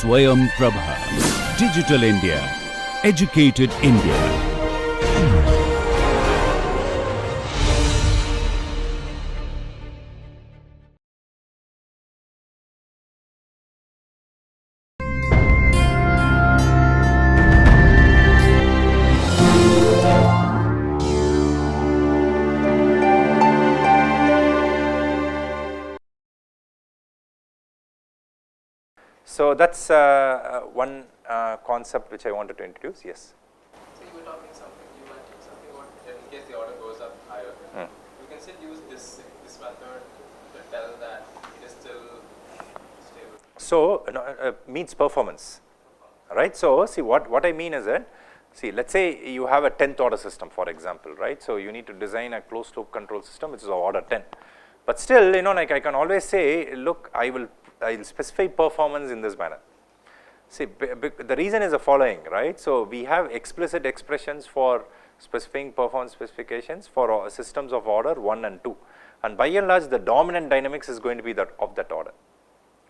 SwayamPrabha. Digital India. Educated India. So that's one concept which I wanted to introduce. Yes. So you were talking something. You mentioned something about in case the order goes up higher, you can still use this method to tell that it is still stable. So means performance, right? So see what I mean is that, see, let's say you have a 10th order system, for example, right? So you need to design a closed loop control system which is of order 10, but still, like I can always say, look, I'll specify performance in this manner. See, the reason is the following, right? So we have explicit expressions for specifying performance specifications for systems of order 1 and 2, and by and large the dominant dynamics is going to be that of that order,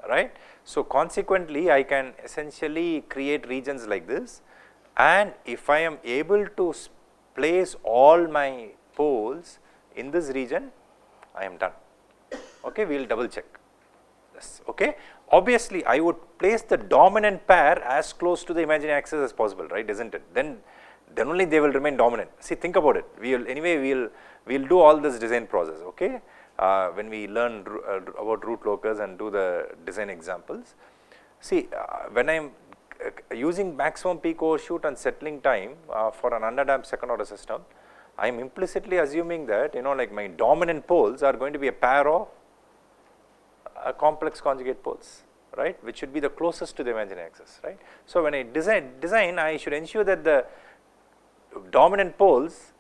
right? So consequently I can essentially create regions like this, and if I am able to place all my poles in this region, I am done. Okay, we will double check this. Okay, obviously I would place the dominant pair as close to the imaginary axis as possible, right? Isn't it? Then only they will remain dominant. See, think about it. We'll do all this design process. Okay, when we learn about root locus and do the design examples. See, when I'm using maximum peak overshoot and settling time for an underdamped second order system, I am implicitly assuming that like my dominant poles are going to be a pair of complex conjugate poles, right, which should be the closest to the imaginary axis, right. So when I design, I should ensure that the dominant poles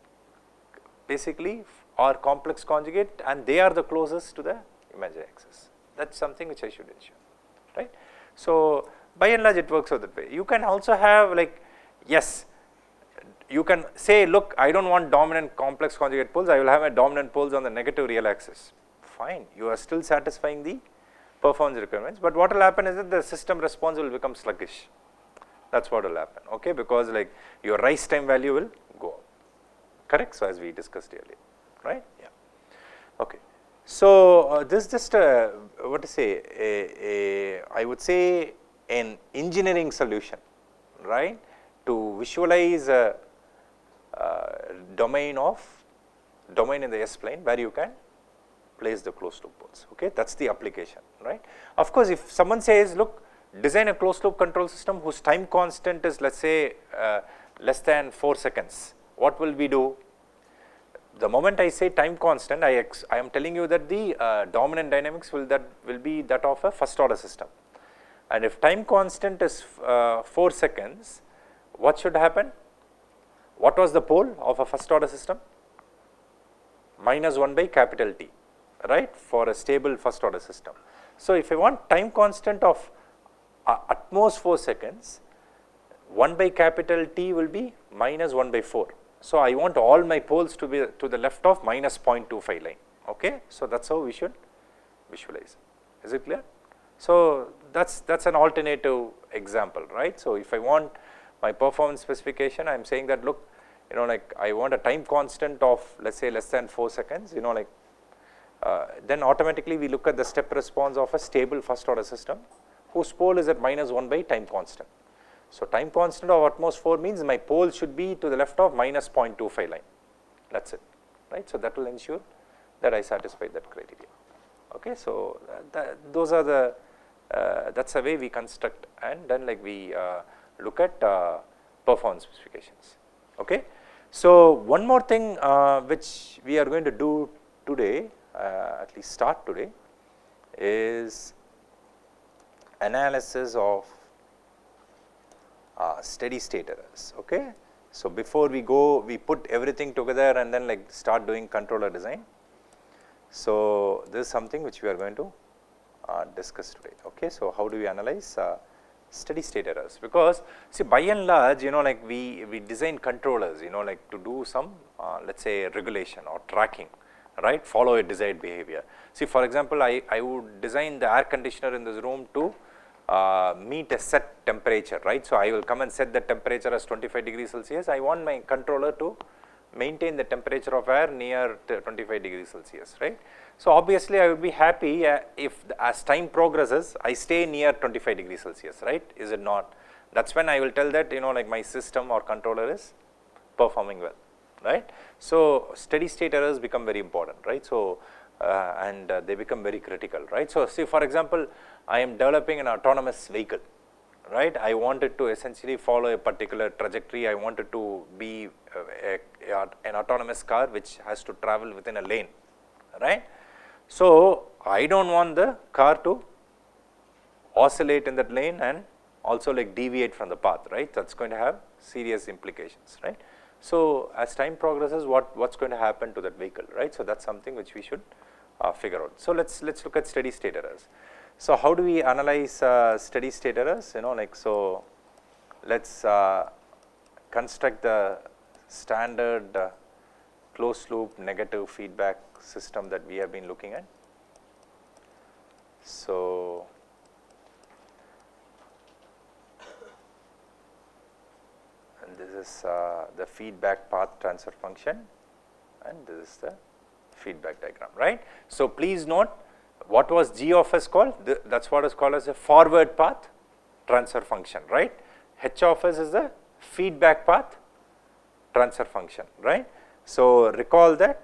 basically are complex conjugate and they are the closest to the imaginary axis. That's something which I should ensure, right. So by and large it works out that way. You can also have, like, yes, you can say, look, I don't want dominant complex conjugate poles, I will have my dominant poles on the negative real axis. Fine, you are still satisfying the performance requirements, but what will happen is that the system response will become sluggish. That's what will happen, okay, because like your rise time value will go up, correct? So as we discussed earlier, right? Yeah. Okay. So this is just what to say, I would say an engineering solution, right, to visualize a domain in the S-plane where you can place the closed loop poles. Okay, that's the application, right? Of course, if someone says, look, design a closed loop control system whose time constant is, let's say, less than 4 seconds, what will we do? The moment I say time constant, I am telling you that the dominant dynamics will be that of a first order system, and if time constant is 4 seconds, what should happen? What was the pole of a first order system? -1 by capital T, right, for a stable first order system. So if I want time constant of at most 4 seconds, 1 by capital T will be -1 by 4. So I want all my poles to be to the left of -0.25 line. Okay, so that's how we should visualize. Is it clear? So that's an alternative example, right? So if I want my performance specification, I am saying that, look, like I want a time constant of, let's say, less than 4 seconds, like then automatically we look at the step response of a stable first order system whose pole is at -1 by time constant. So time constant of at most 4 means my pole should be to the left of -0.25 line. That's it, right? So that will ensure that I satisfy that criteria. Okay, so those are the that's the way we construct, and then like we look at performance specifications. Okay, so one more thing which we are going to do today, at least start today, is analysis of steady state errors. Okay, so before we go, we put everything together and then like start doing controller design. So this is something which we are going to discuss today. Okay, so how do we analyze steady state errors? Because see, by and large, like we design controllers, like to do some let's say regulation or tracking, right, follow a desired behavior. See, for example, I would design the air conditioner in this room to meet a set temperature, right. So, I will come and set the temperature as 25 degrees Celsius. I want my controller to maintain the temperature of air near 25 degrees Celsius, right. So, obviously, I would be happy if as time progresses, I stay near 25 degrees Celsius, right, is it not? That is when I will tell that, like my system or controller is performing well, right. So, steady state errors become very important, right. So, and they become very critical, right. So, see for example, I am developing an autonomous vehicle, right. I wanted to essentially follow a particular trajectory. I wanted to be an autonomous car which has to travel within a lane, right. So, I do not want the car to oscillate in that lane and also like deviate from the path, right. That is going to have serious implications, right. So, as time progresses, what is going to happen to that vehicle, right. So, that is something which we should figure out. So, let us look at steady state errors. So, how do we analyze steady state errors, so let us construct the standard closed loop negative feedback system that we have been looking at. So, and this is the feedback path transfer function and this is the feedback diagram, right. So, please note what was G of S called? That is what is called as a forward path transfer function, right. H of S is the feedback path transfer function, right. So, recall that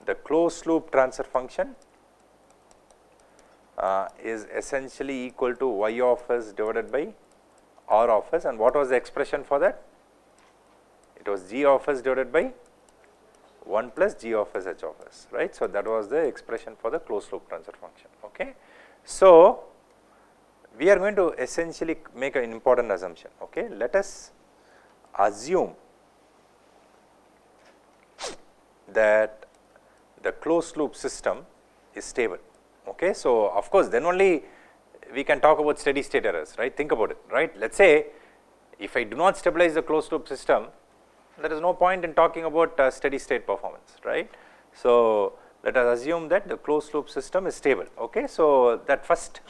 the closed loop transfer function is essentially equal to Y of S divided by R of S, and what was the expression for that? It was G of S divided by 1 plus G of S H of S, right. So, that was the expression for the closed loop transfer function, okay. So, we are going to essentially make an important assumption, okay. Let us assume that the closed loop system is stable, okay. So, of course, then only we can talk about steady state errors, right. Think about it, right. Let us say if I do not stabilize the closed loop system, there is no point in talking about steady state performance, right. So, let us assume that the closed loop system is stable, okay. So, that first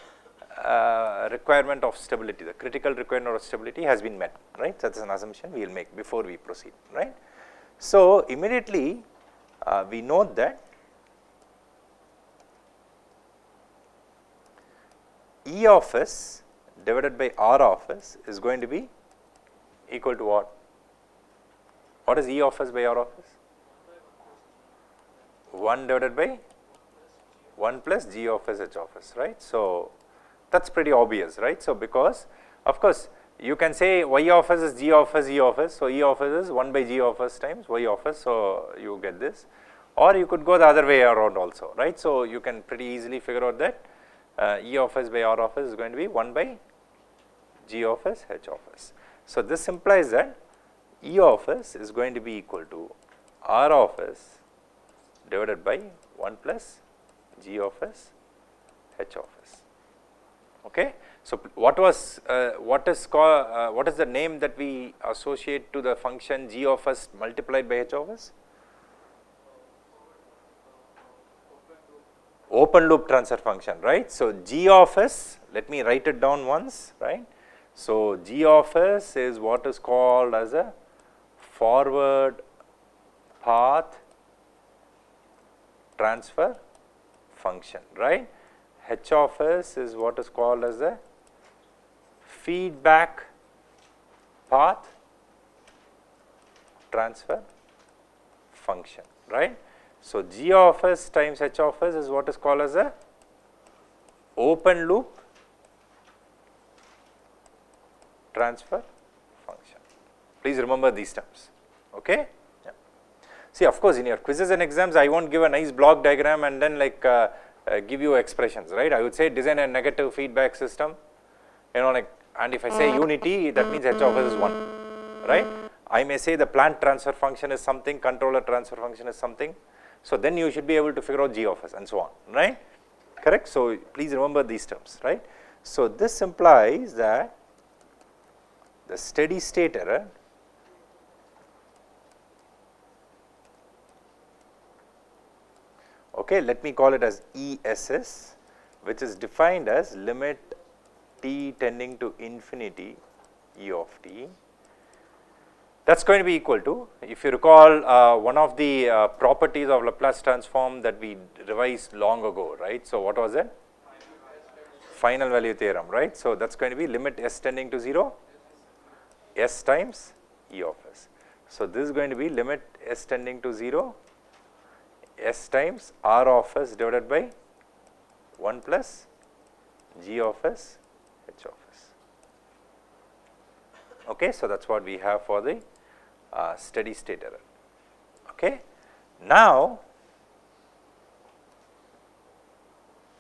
requirement of stability, the critical requirement of stability has been met, right. That is an assumption we will make before we proceed, right. So, immediately we note that E of S divided by R of S is going to be equal to what? What is E of S by R of S? 1 divided by 1 plus G of S H of S, right. So, that is pretty obvious, right. So, because of course, you can say Y of S is G of S E of S. So, E of S is 1 by G of S times Y of S. So, you get this, or you could go the other way around also, right. So, you can pretty easily figure out that E of S by R of S is going to be 1 by G of S H of S. So, this implies that E of S is going to be equal to R of S divided by 1 plus G of S H of S, okay. So, what is the name that we associate to the function G of S multiplied by H of S? Open loop transfer function, right. So, G of S, let me write it down once, right. So, G of S is what is called as a forward path transfer function, right. H of S is what is called as a feedback path transfer function, right. So, G of S times H of S is what is called as a open loop transfer function. Please remember these terms, okay. Yeah. See, of course, in your quizzes and exams, I won't give a nice block diagram and then like give you expressions, right. I would say design a negative feedback system, like, and if I say unity, that means H of S is 1, right. I may say the plant transfer function is something, controller transfer function is something. So, then you should be able to figure out G of S and so on, right, correct. So, please remember these terms, right. So, this implies that the steady state error Okay, let me call it as ESS, which is defined as limit t tending to infinity E of t. That is going to be equal to, if you recall, one of the properties of Laplace transform that we revised long ago, right. So, what was it? Final value theorem, right. So, that is going to be limit s tending to 0, s times E of s. So, this is going to be limit s tending to 0, s times R of s divided by 1 plus G of s, H of s. Okay, so that is what we have for the steady state error. Okay. Now,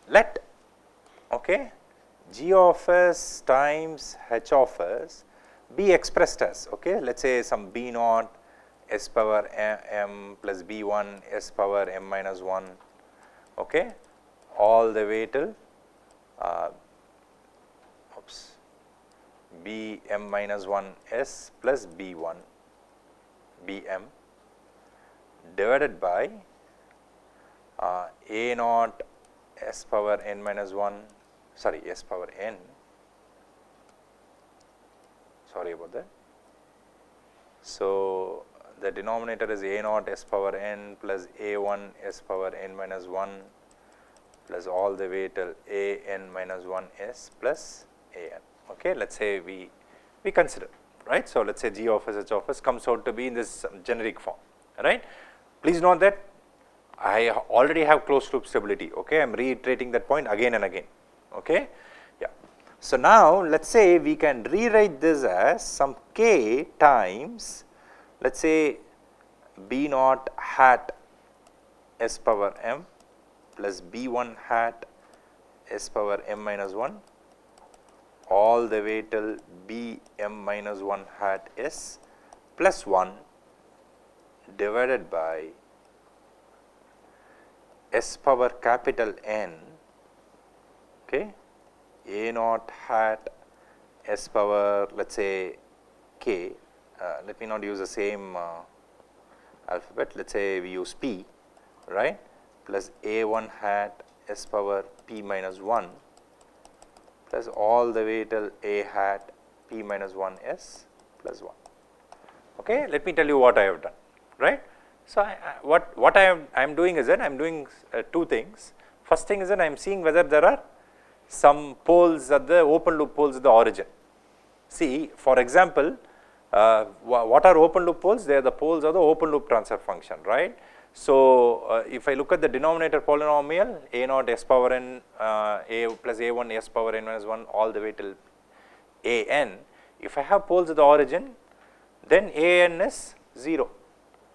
let G of s times H of s be expressed as, let us say some b naught s power m plus b1 s power m minus 1, all the way till b m minus 1 s plus b1 bm divided by a naught s power n minus 1, sorry, s power n, sorry about that. So, the denominator is a naught s power n plus a1 s power n minus 1 plus all the way till a n minus 1 s plus a n. Okay, let us say we consider, right. So, let us say G of s, H of s comes out to be in this generic form, right. Please note that I already have closed loop stability, I am reiterating that point again and again, yeah. So, now let us say we can rewrite this as some k times, let us say b naught hat s power m plus b1 hat s power m minus 1 all the way till b m minus 1 hat s plus 1 divided by s power capital N, a naught hat s power, let us say k, let me not use the same alphabet, let us say we use p, right, plus a1 hat s power p minus 1 plus all the way till a hat p minus 1 s plus 1. Okay, let me tell you what I have done, right. So, what I am doing is that I am doing two things. First thing is that I am seeing whether there are some poles at the open loop poles at the origin. See, for example, what are open loop poles? They are the poles of the open loop transfer function, right. So, if I look at the denominator polynomial a naught s power n a plus a1 s power n minus 1 all the way till a n, if I have poles at the origin, then a n is 0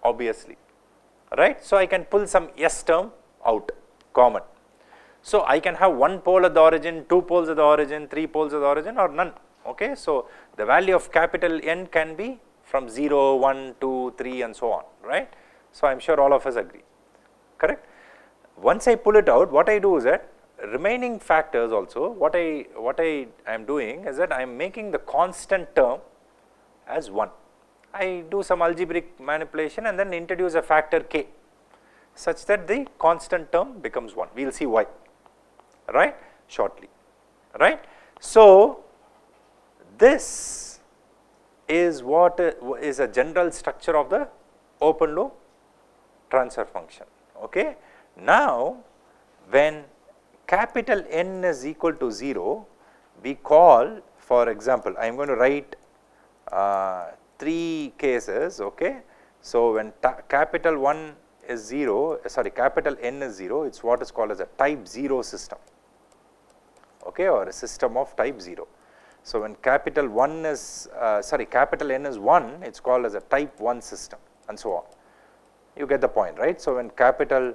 obviously, right. So, I can pull some s term out common. So, I can have one pole at the origin, two poles at the origin, three poles at the origin or none. Okay. So, the value of capital N can be from 0, 1, 2, 3 and so on, right. So, I am sure all of us agree, correct. Once I pull it out, what I do is that remaining factors also, what I am doing is that I am making the constant term as 1. I do some algebraic manipulation and then introduce a factor k such that the constant term becomes 1. We will see why, right, shortly, right. So, this is what is a general structure of the open loop transfer function. Okay. Now, when capital N is equal to 0, we call, for example, I am going to write 3 cases. Okay. So, when capital 1 is 0, sorry, capital N is 0, it is what is called as a type 0 system, okay, or a system of type 0. So, when capital 1 is, capital N is 1, it is called as a type 1 system and so on. You get the point, right. So, when capital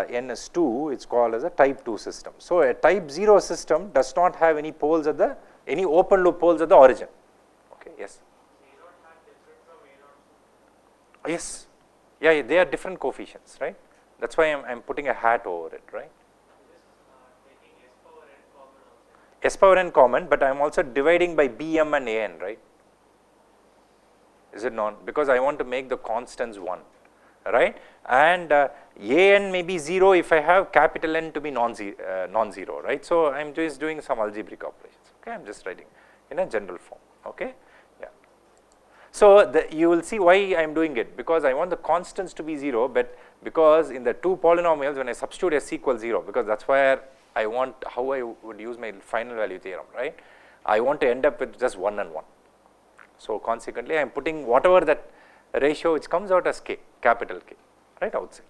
N is 2, it is called as a type 2 system. So, a type 0 system does not have any poles at the, any open loop poles at the origin. Okay, yes. Yes, yeah, they are different coefficients, right. That is why I am putting a hat over it, right. S power n common, but I am also dividing by bm and an, right. Is it not? Because I want to make the constants 1. right, and an may be 0 if I have capital N to be non-zero, right. So, I am just doing some algebraic operations, okay, I am just writing in a general form, okay. Yeah. So, you will see why I am doing it, because I want the constants to be 0, but because in the two polynomials when I substitute s equals 0, because that is where I want how I would use my final value theorem, right. I want to end up with just 1 and 1. So, consequently I am putting whatever that ratio which comes out as k, capital K, right, outside,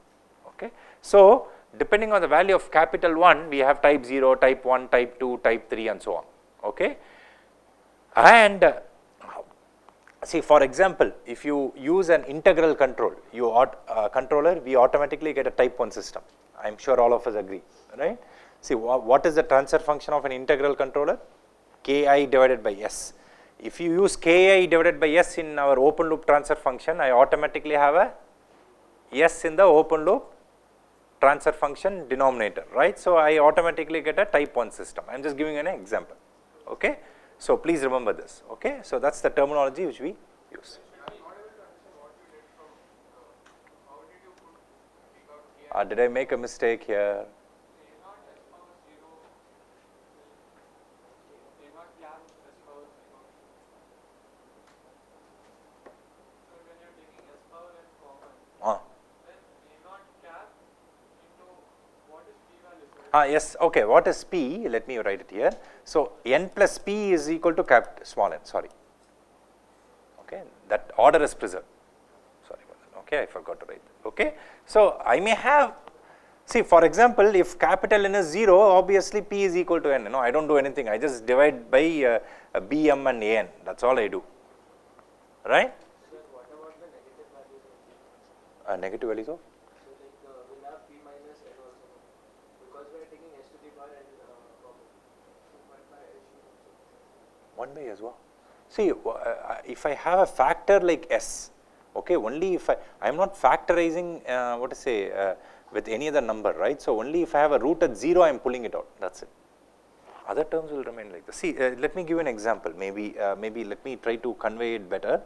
okay. So, depending on the value of capital 1, we have type 0, type 1, type 2, type 3 and so on, okay. And see, for example, if you use an integral control, controller, we automatically get a type 1 system. I am sure all of us agree, right. See, what is the transfer function of an integral controller? Ki divided by s. If you use Ki divided by s in our open loop transfer function, I automatically have a s in the open loop transfer function denominator, right. So, I automatically get a type 1 system. I am just giving an example, okay. So, please remember this, okay. So, that is the terminology which we use. Did I make a mistake here? Yes, okay, what is P? Let me write it here. So, n plus P is equal to small n, sorry, okay, that order is preserved, sorry, okay, I forgot to write that, okay. So, I may have, see, for example, if capital N is 0, obviously P is equal to n, no, I do not do anything, I just divide by B, M and A n, that is all I do, right. Sir, what about the negative values of P? Negative values of? We'll have P minus N also, because we are taking s to the power n problem. So 1 by s should also. 1 by s, wow. See, if I have a factor like s, okay, only if I am not factorizing what to say with any other number, right. So, only if I have a root at 0, I am pulling it out, that is it. Other terms will remain like this. See, let me give an example, maybe let me try to convey it better.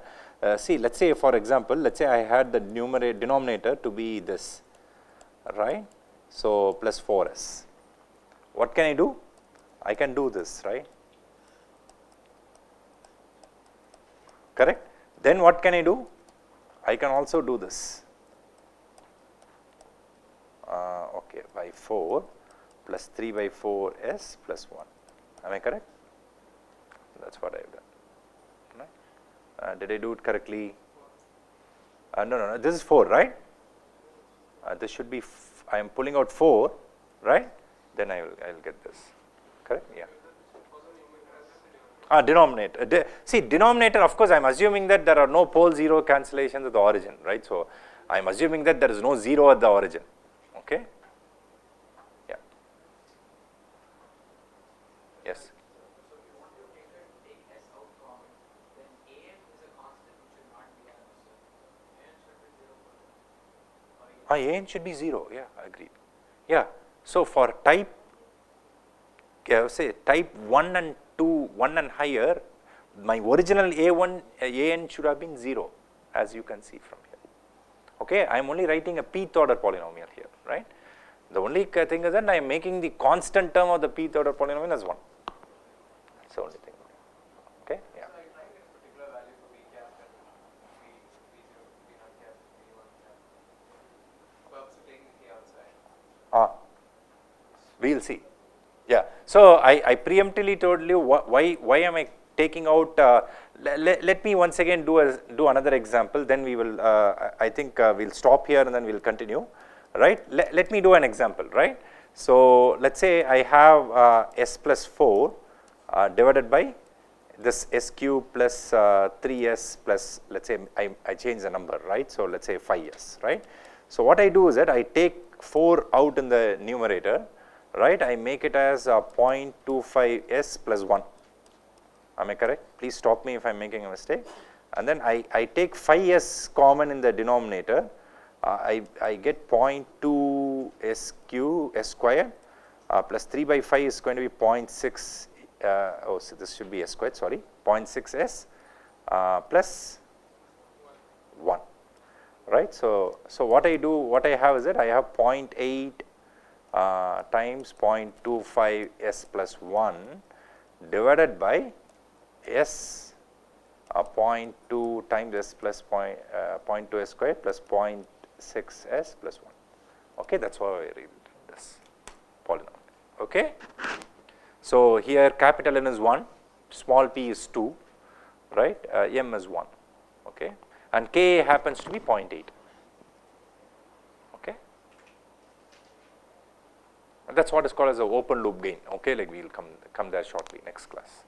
See, let us say, for example, let us say I had the denominator to be this, right. So, plus 4s. What can I do? I can do this, right, correct. Then what can I do? I can also do this, okay, by 4 plus 3 by 4s plus 1, am I correct? That is what I have done, right. Did I do it correctly? No, this is 4, right. This should be, I am pulling out 4, right, then I will get this, correct, yeah. Denominator, see, denominator, of course, I am assuming that there are no pole 0 cancellations at the origin, right. So, I am assuming that there is no 0 at the origin, okay. Yeah. Yes. An should be 0, yeah, agreed. Yeah. So, for type, say type 1 and 2, 1 and higher, my original an should have been 0, as you can see from here, okay. I am only writing a pth order polynomial here, right. The only thing is that I am making the constant term of the pth order polynomial as 1, that is the only thing, okay, yeah. So, I try to get a particular value for V cap and V0, V0 cap, V1 cap. Purpose of taking K outside. We will see. Yeah. So, I preemptively told you why am I taking out, let me once again do another example, then we will, I think we will stop here and then we will continue, right. Let me do an example, right. So, let us say I have s plus 4 divided by this s cube plus 3s plus, let us say I change the number, right. So, let us say 5s, right. So, what I do is that I take 4 out in the numerator, right, I make it as 0.25s plus 1, am I correct? Please stop me if I am making a mistake. And then I take 5s common in the denominator, I get 0.2 s square plus 3 by 5 is going to be 0.6, so this should be s squared, sorry, 0.6s plus 1, right. So what I do, what I have is that I have 0.8 times 0.25 s plus 1 divided by s 0.2 times s plus 0.2 s square plus 0.6 s plus 1. Okay, that is how I read this polynomial. Okay. So here capital N is 1, small p is 2, right, m is 1, okay, and k happens to be 0.8. Okay. And that is what is called as a open loop gain. Okay, like we will come there shortly next class.